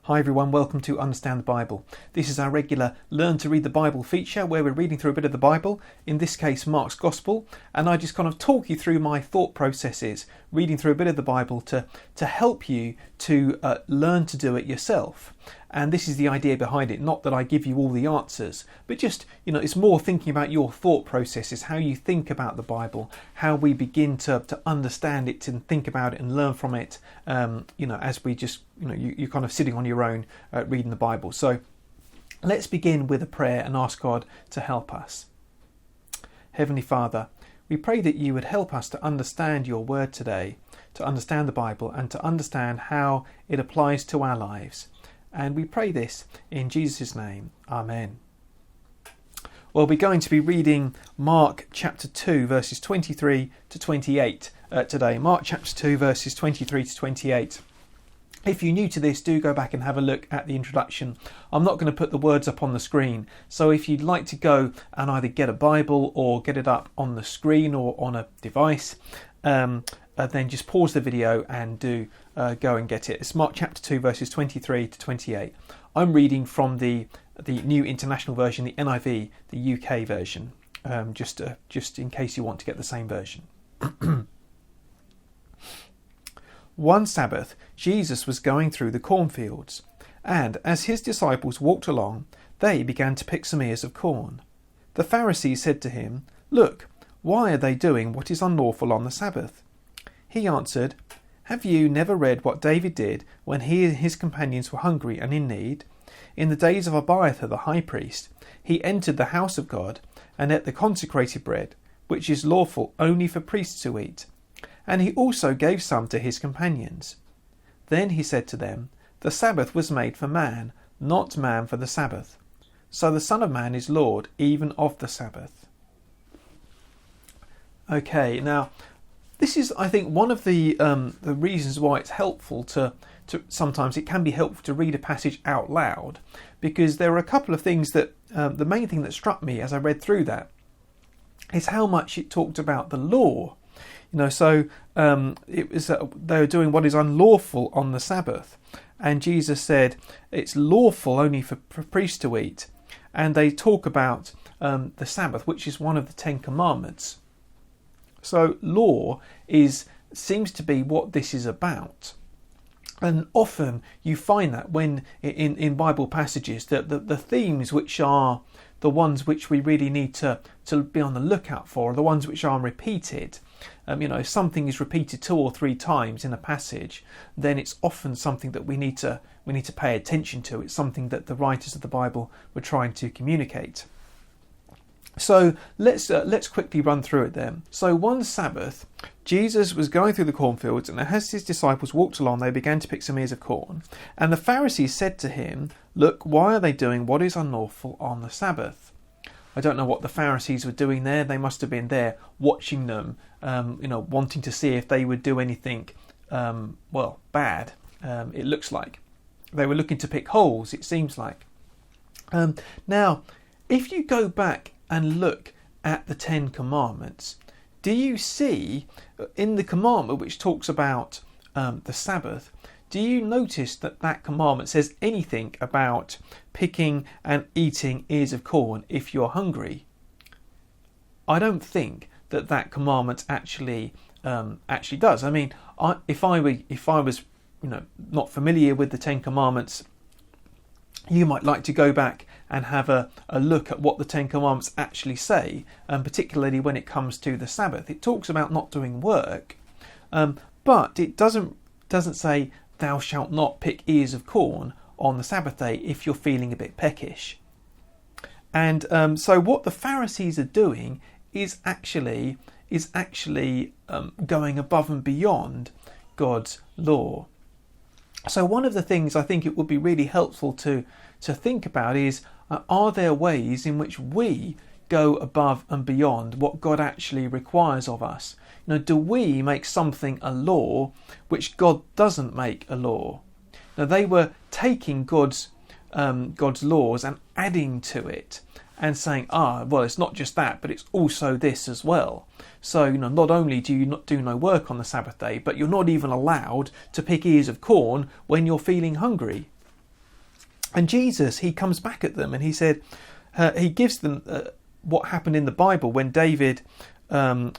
Hi everyone, welcome to Understand the Bible. This is our regular Learn to Read the Bible feature where we're reading through a bit of the Bible, in this case Mark's Gospel, and I just kind of talk you through my thought processes, reading through a bit of the Bible to help you to learn to do it yourself. And this is the idea behind it, not that I give you all the answers, but just, it's more thinking about your thought processes, how you think about the Bible, how we begin to understand it and think about it and learn from it, as we just, you're kind of sitting on your own reading the Bible. So let's begin with a prayer and ask God to help us. Heavenly Father, we pray that you would help us to understand your word today, to understand the Bible and to understand how it applies to our lives. And we pray this in Jesus' name. Amen. Well, we're going to be reading Mark chapter 2, verses 23 to 28 today. Mark chapter 2, verses 23 to 28. If you're new to this, do go back and have a look at the introduction. I'm not going to put the words up on the screen. So if you'd like to go and either get a Bible or get it up on the screen or on a device, then just pause the video and do go and get it. It's Mark chapter 2 verses 23 to 28. I'm reading from the New International Version, the NIV, the UK version, just in case you want to get the same version. One Sabbath, Jesus was going through the cornfields, and as his disciples walked along, they began to pick some ears of corn. The Pharisees said to him, "Look, why are they doing what is unlawful on the Sabbath?" He answered, "Have you never read what David did when he and his companions were hungry and in need? In the days of Abiathar the high priest, he entered the house of God and ate the consecrated bread, which is lawful only for priests to eat. And he also gave some to his companions. Then he said to them, the Sabbath was made for man, not man for the Sabbath. So the Son of Man is Lord even of the Sabbath." Okay, now this is, I think, one of the reasons why it's helpful to sometimes it can be helpful to read a passage out loud, because there are a couple of things that the main thing that struck me as I read through that is how much it talked about the law. It was they were doing what is unlawful on the Sabbath, and Jesus said it's lawful only for priests to eat, and they talk about the Sabbath, which is one of the 10 Commandments. So law seems to be what this is about. And often you find that when in Bible passages that the themes which are the ones which we really need to be on the lookout for are the ones which are repeated. If something is repeated 2 or 3 times in a passage, then it's often something that we need to pay attention to. It's something that the writers of the Bible were trying to communicate. So let's quickly run through it then. So one Sabbath, Jesus was going through the cornfields, and as his disciples walked along, they began to pick some ears of corn. And the Pharisees said to him, "Look, why are they doing what is unlawful on the Sabbath?" I don't know what the Pharisees were doing there. They must have been there watching them, wanting to see if they would do anything, bad. It looks like they were looking to pick holes. It seems like. Now, if you go back and look at the 10 Commandments, do you see in the commandment which talks about the Sabbath, do you notice that commandment says anything about picking and eating ears of corn if you're hungry? I don't think that commandment actually does. I mean, if I was not familiar with the 10 Commandments, you might like to go back and have a look at what the 10 Commandments actually say, and particularly when it comes to the Sabbath. It talks about not doing work, but it doesn't say thou shalt not pick ears of corn on the Sabbath day if you're feeling a bit peckish. And so what the Pharisees are doing is actually going above and beyond God's law. So one of the things I think it would be really helpful to think about is, are there ways in which we go above and beyond what God actually requires of us? Do we make something a law which God doesn't make a law? Now, they were taking God's laws and adding to it and saying, it's not just that, but it's also this as well. So, not only do you not do no work on the Sabbath day, but you're not even allowed to pick ears of corn when you're feeling hungry. And Jesus, he comes back at them and he said, he gives them what happened in the Bible when David, in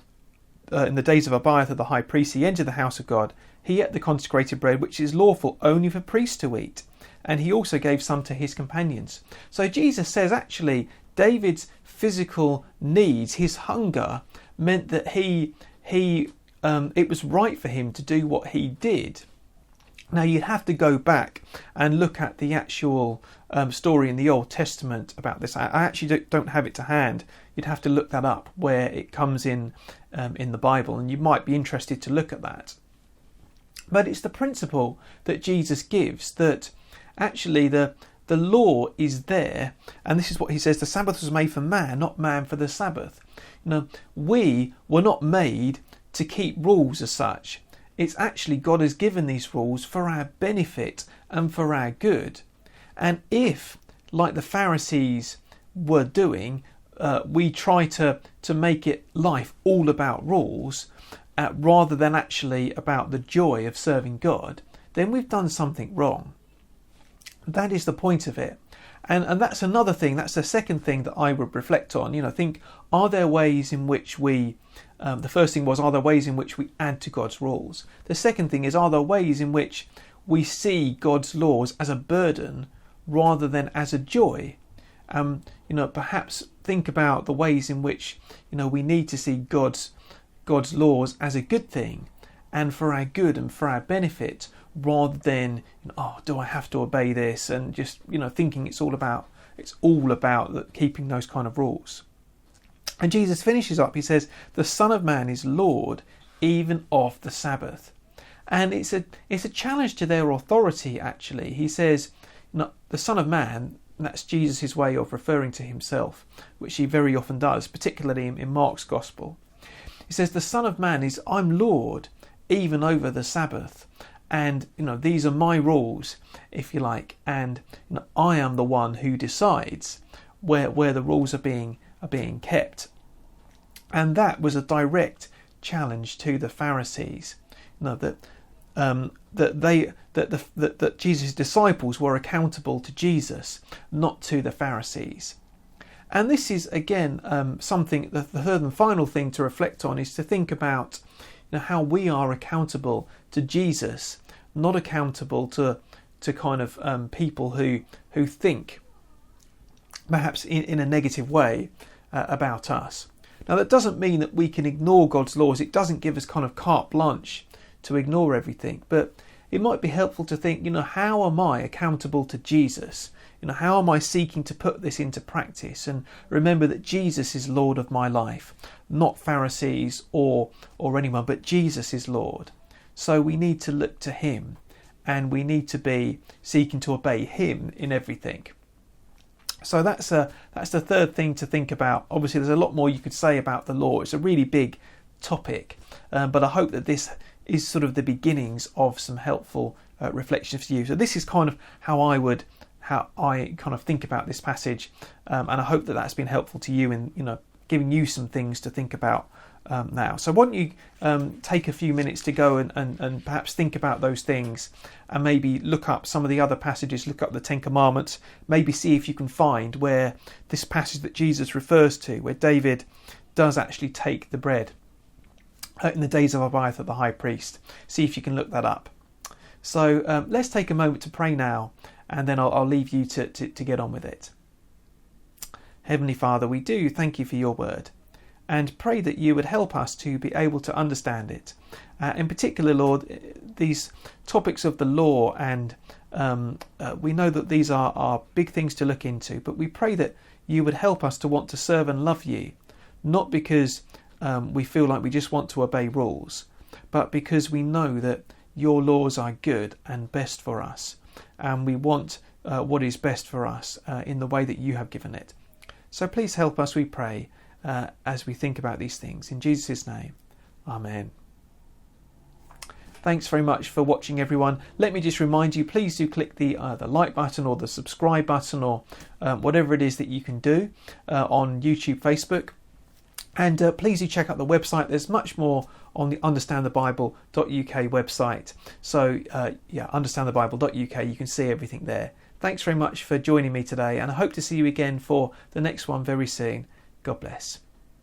the days of Abiathar the high priest, he entered the house of God. He ate the consecrated bread, which is lawful only for priests to eat. And he also gave some to his companions. So Jesus says actually David's physical needs, his hunger, meant that it was right for him to do what he did. Now you'd have to go back and look at the actual story in the Old Testament about this. I actually don't have it to hand. You'd have to look that up where it comes in the Bible, and you might be interested to look at that. But it's the principle that Jesus gives, that actually the law is there, and this is what he says: the Sabbath was made for man, not man for the Sabbath. We were not made to keep rules as such. It's actually God has given these rules for our benefit and for our good. And if, like the Pharisees were doing, we try to make it life all about rules, rather than actually about the joy of serving God, then we've done something wrong. That is the point of it. And that's another thing, that's the second thing that I would reflect on. Think, are there ways in which the first thing was, are there ways in which we add to God's rules? The second thing is, are there ways in which we see God's laws as a burden rather than as a joy? Perhaps think about the ways in which, we need to see God's laws as a good thing and for our good and for our benefit, rather than, do I have to obey this? And just, thinking it's all about keeping those kind of rules. And Jesus finishes up, he says, the Son of Man is Lord even of the Sabbath. And it's a challenge to their authority, actually. He says, the Son of Man, that's Jesus' way of referring to himself, which he very often does, particularly in Mark's Gospel. He says, the Son of Man I'm Lord even over the Sabbath. And, these are my rules, if you like. And I am the one who decides where the rules are being kept. And that was a direct challenge to the Pharisees. That Jesus' disciples were accountable to Jesus, not to the Pharisees. And this is again something. The third and final thing to reflect on is to think about how we are accountable to Jesus, not accountable to kind of people who think perhaps in a negative way about us. Now that doesn't mean that we can ignore God's laws. It doesn't give us kind of carte blanche to ignore everything, but it might be helpful to think, how am I accountable to Jesus? How am I seeking to put this into practice? And remember that Jesus is Lord of my life, not Pharisees or anyone, but Jesus is Lord. So we need to look to him, and we need to be seeking to obey him in everything. So that's the third thing to think about. Obviously, there's a lot more you could say about the law. It's a really big topic, but I hope that this is sort of the beginnings of some helpful reflections for you. So this is kind of how I kind of think about this passage, and I hope that that's been helpful to you in giving you some things to think about now. So why don't you take a few minutes to go and perhaps think about those things, and maybe look up some of the other passages, look up the Ten Commandments, maybe see if you can find where this passage that Jesus refers to, where David does actually take the bread in the days of Abiathar the high priest. See if you can look that up. So let's take a moment to pray now, and then I'll leave you to get on with it. Heavenly Father, we do thank you for your word, and pray that you would help us to be able to understand it. In particular, Lord, these topics of the law, and we know that these are big things to look into, but we pray that you would help us to want to serve and love you, not because we feel like we just want to obey rules, but because we know that your laws are good and best for us, and we want what is best for us in the way that you have given it. So please help us, we pray, as we think about these things. In Jesus' name, Amen. Thanks very much for watching, everyone. Let me just remind you, please do click the like button or the subscribe button, or whatever it is that you can do on YouTube, Facebook. And please do check out the website. There's much more on the understandthebible.uk website. So understandthebible.uk, you can see everything there. Thanks very much for joining me today, and I hope to see you again for the next one very soon. God bless.